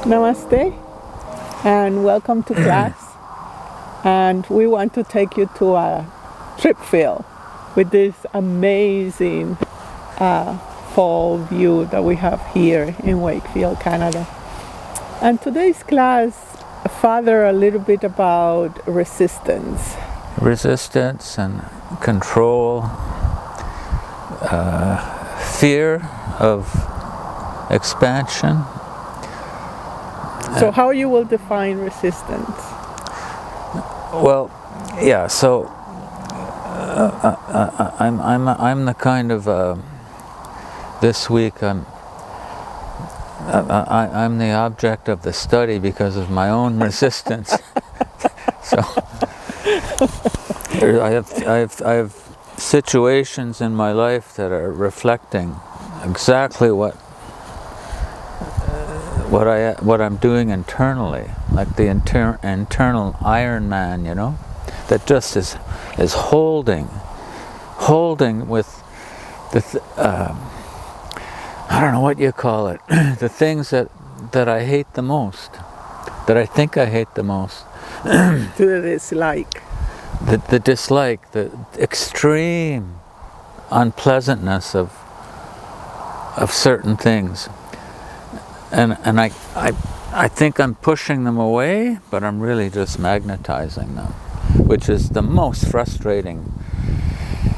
Namaste and welcome to class. And we want to take you to a trip field with this amazing fall view that we have here in Wakefield, Canada. And today's class father a little bit about resistance. Resistance and control, fear of expansion. So how you will define resistance? Well, yeah. So I'm the kind of this week I'm the object of the study because of my own resistance. So I have situations in my life that are reflecting exactly what I'm doing internally, like the internal Iron Man, that just is holding with the I don't know what you call it, the things that I hate the most, that I think I hate the most. To the dislike. The dislike, the extreme unpleasantness of certain things. And I think I'm pushing them away, but I'm really just magnetizing them, which is the most frustrating.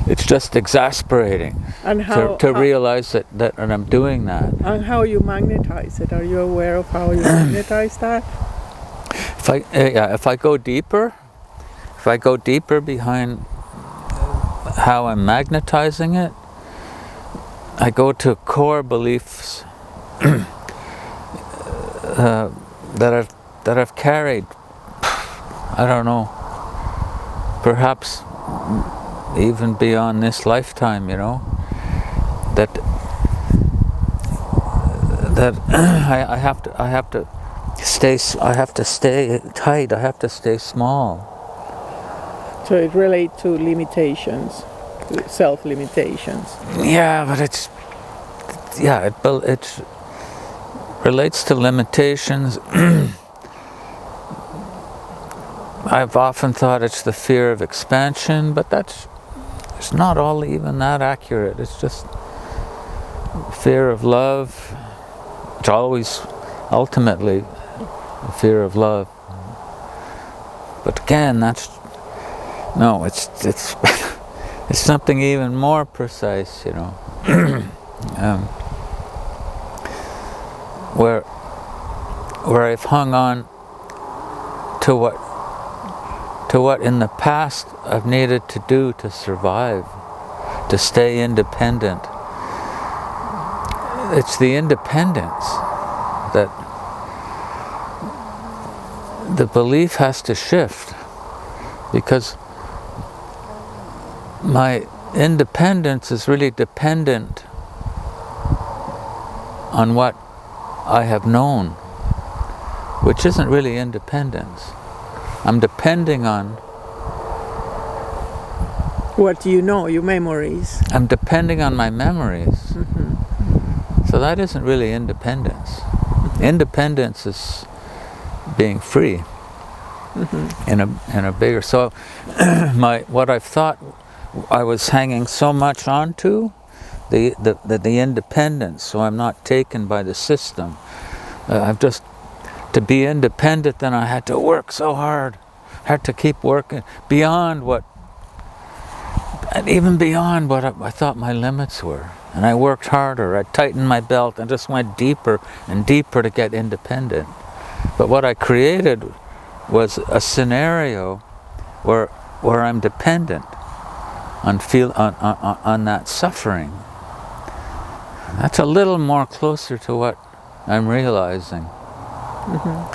It's just exasperating to realize that I'm doing that. And how you magnetize it? Are you aware of how you magnetize that? If I go deeper behind how I'm magnetizing it, I go to core beliefs that I've carried, I don't know, perhaps even beyond this lifetime, that I have to stay tight, I have to stay small. So it relates to limitations, self-limitations. Yeah, but it relates to limitations. I've often thought it's the fear of expansion, but it's not all even that accurate. It's just fear of love. It's always ultimately the fear of love. But again, it's it's something even more precise, where I've hung on to what in the past I've needed to do to survive, to stay independent. It's the independence that the belief has to shift, because my independence is really dependent on what I have known, which isn't really independence. I'm depending on what do you know, your memories. I'm depending on my memories. Mm-hmm. So that isn't really independence. Independence is being free. Mm-hmm. in a bigger. So what I've thought I was hanging so much onto, the independence, so I'm not taken by the system. To be independent, then I had to work so hard, had to keep working beyond even beyond what I thought my limits were. And I worked harder, I tightened my belt and just went deeper and deeper to get independent. But what I created was a scenario where I'm dependent on that suffering. That's a little more closer to what I'm realizing. Mm-hmm.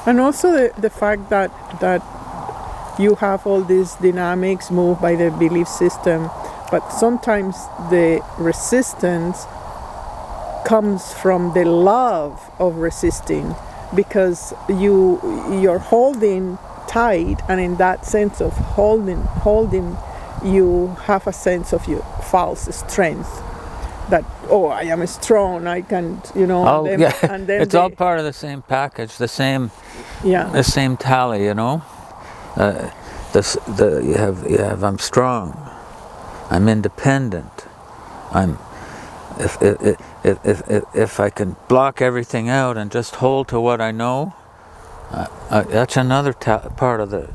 And also the fact that you have all these dynamics moved by the belief system, but sometimes the resistance comes from the love of resisting, because you're holding tight, and in that sense of holding, you have a sense of your false strength. That, oh, I am strong, I can, Oh, and then, yeah. and then It's all part of the same package, the same tally, you have I'm strong, I'm independent, if I can block everything out and just hold to what I know, that's another part of the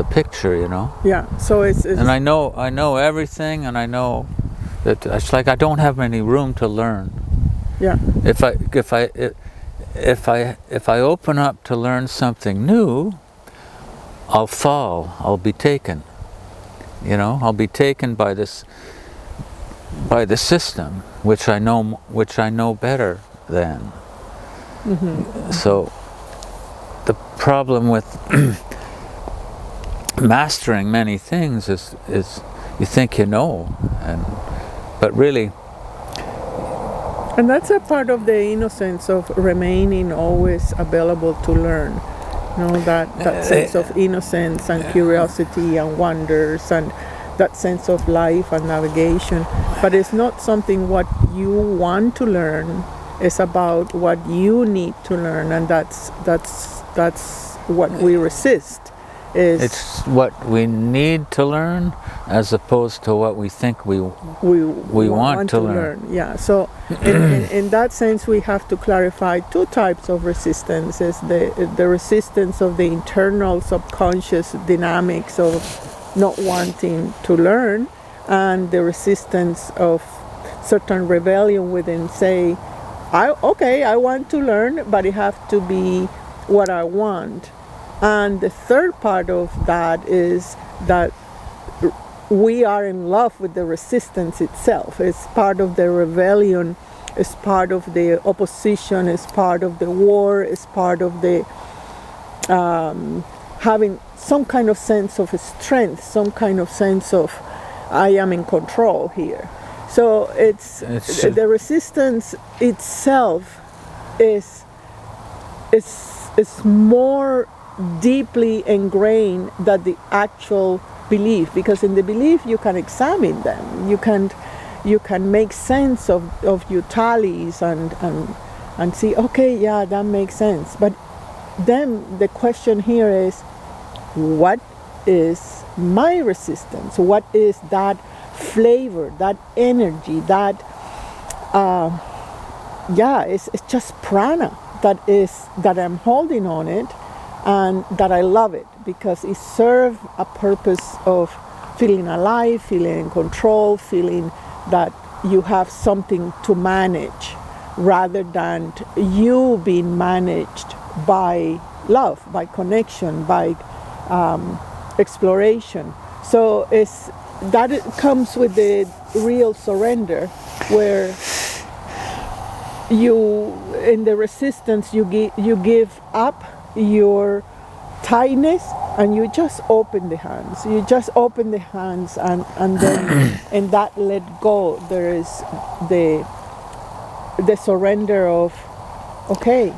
picture, Yeah. So it's And I know everything, and I know that it's like I don't have any room to learn. yeah. If I open up to learn something new, I'll fall. I'll be taken. I'll be taken by the system, which I know better than. So the problem with mastering many things is you think but really. And that's a part of the innocence of remaining always available to learn. That sense of innocence and curiosity and wonders, and that sense of life and navigation. But it's not something what you want to learn. It's about what you need to learn, and that's what we resist. It's what we need to learn, as opposed to what we think we want to learn. Yeah. So in that sense, we have to clarify two types of resistances: the resistance of the internal subconscious dynamics of not wanting to learn, and the resistance of certain rebellion within. Say, I want to learn, but it has to be what I want. And the third part of that is that we are in love with the resistance itself. It's part of the rebellion, it's part of the opposition, it's part of the war, it's part of the having some kind of sense of strength, some kind of sense of I am in control here. So it's the resistance itself is more deeply ingrained than the actual belief, because in the belief you can examine them, you can make sense of your tallies and see, okay, yeah, that makes sense. But then the question here is, what is my resistance? What is that flavor, that energy, that it's just prana that I'm holding on it, and that I love it because it serves a purpose of feeling alive, feeling in control, feeling that you have something to manage rather than you being managed by love, by connection, by exploration. So it comes with the real surrender, where in the resistance you give up your tightness, and you just open the hands. And then in that let go, there is the surrender of, okay,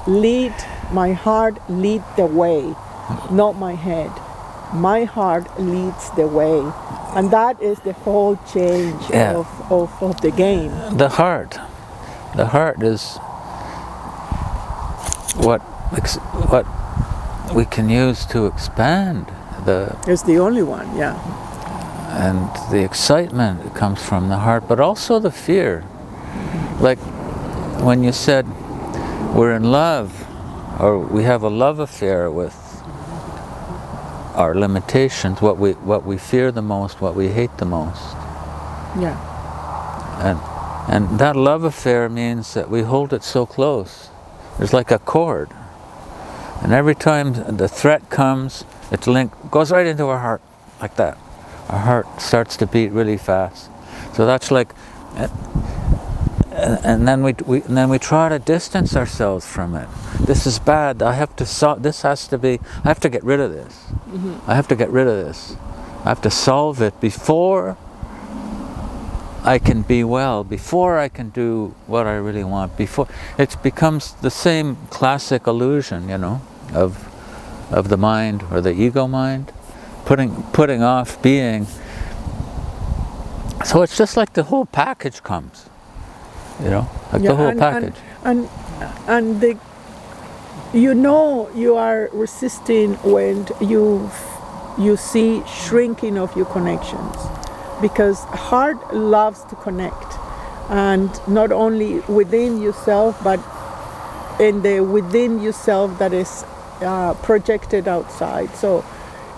lead my heart, lead the way, not my head. My heart leads the way, and that is the whole change of the game. The heart is what we can use to expand It's the only one, yeah. And the excitement comes from the heart, but also the fear. Like when you said we're in love, or we have a love affair with our limitations, what we fear the most, what we hate the most. Yeah. And that love affair means that we hold it so close. There's like a cord. And every time the threat comes, it's linked, goes right into our heart, like that. Our heart starts to beat really fast. So that's like, and then we try to distance ourselves from it. This is bad. I have to get rid of this. Mm-hmm. I have to get rid of this. I have to solve it before I can be well, before I can do what I really want, before it becomes the same classic illusion, of of the mind or the ego mind, putting off being. So it's just like the whole package comes, like the whole package. And the, you are resisting when you see shrinking of your connections, because heart loves to connect, and not only within yourself, but in the within yourself that is projected outside. So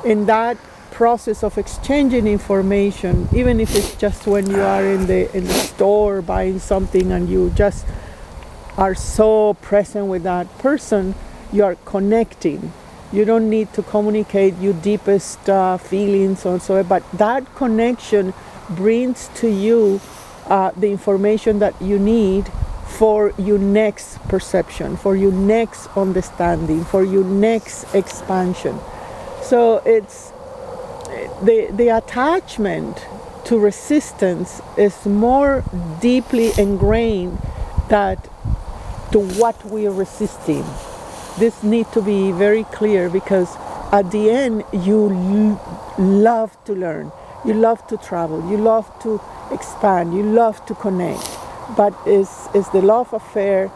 in that process of exchanging information, even if it's just when you are in the store buying something and you just are so present with that person, you are connecting. You don't need to communicate your deepest feelings or so, but that connection brings to you the information that you need for your next perception, for your next understanding, for your next expansion. So it's the attachment to resistance is more deeply ingrained that to what we are resisting. This needs to be very clear, because at the end you love to learn, you love to travel, you love to expand, you love to connect, but is the love affair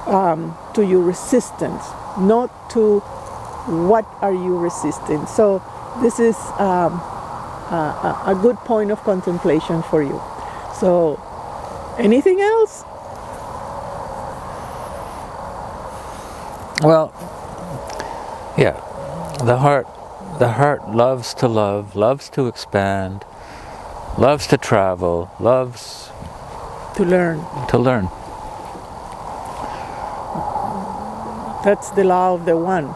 to your resistance, not to what are you resisting. So this is a good point of contemplation for you. So anything else? Well, yeah, the heart loves to love, loves to expand, loves to travel, loves to learn. That's the law of the one.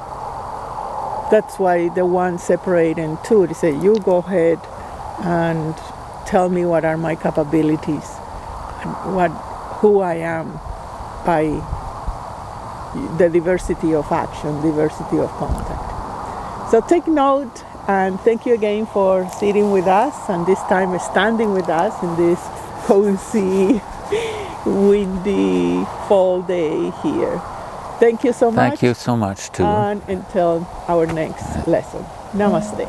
That's why the one separate in two. They say, you go ahead and tell me what are my capabilities and who I am by the diversity of action, diversity of contact. So take note, and thank you again for sitting with us, and this time standing with us in this cozy, windy fall day here. Thank you so much. Thank you so much too. And until our next lesson. Namaste.